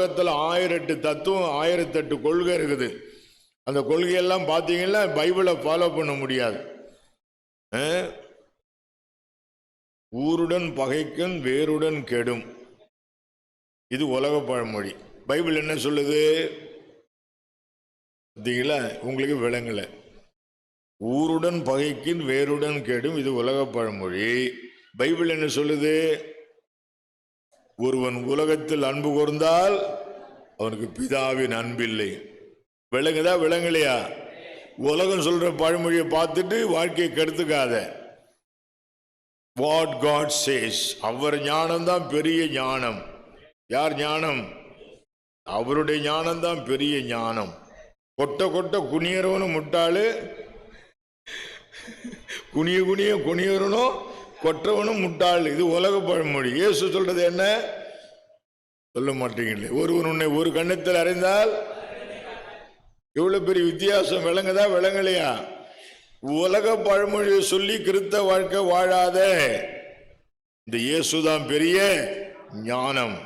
உலகத்தில் 1008 தத்துவம், 1008 கொள்கை இருக்குது. அந்த கொள்கையெல்லாம் பார்த்தீங்கன்னா பைபிளை ஃபாலோ பண்ண முடியாது. ஊருடன் பகைக்கும் வேருடன் கெடும், இது உலக பழமொழி. பைபிள் என்ன சொல்லுது பார்த்தீங்களா? உங்களுக்கு விளங்கல. ஊருடன் பகைக்கின் வேருடன் கெடும், இது உலக பழமொழி. பைபிள் என்ன சொல்லுது? ஒருவன் உலகத்தில் அன்பு கூர்ந்தால் அவனுக்கு பிதாவின் அன்பில்லை. விளங்குதா விளங்கலையா? உலகம் சொல்ற பழமொழியை பார்த்துட்டு வாழ்க்கையை கெடுத்துக்காத. வாட் காட் சேஸ், அவர் ஞானம் தான் பெரிய ஞானம். யார் ஞானம்? அவருடைய ஞானம் தான் பெரிய ஞானம். கொட்ட கொட்ட குனியறவனும் முட்டாளு, குனிய குனிய குனியறனும் கொற்றவனும் முட்டாள், இது உலக பழமொழி. இயேசு சொல்றது என்ன? சொல்ல மாட்டீங்களே. ஒருவன் உன்னை ஒரு கண்ணத்தில் அறிந்தால், எவ்வளவு பெரிய வித்தியாசம். விளங்குதா விளங்கலையா? உலக பழமொழியை சொல்லி கிறிஸ்தவ வாழ்க்கை வாழாத. இந்த இயேசுதான் பெரிய ஞானம்.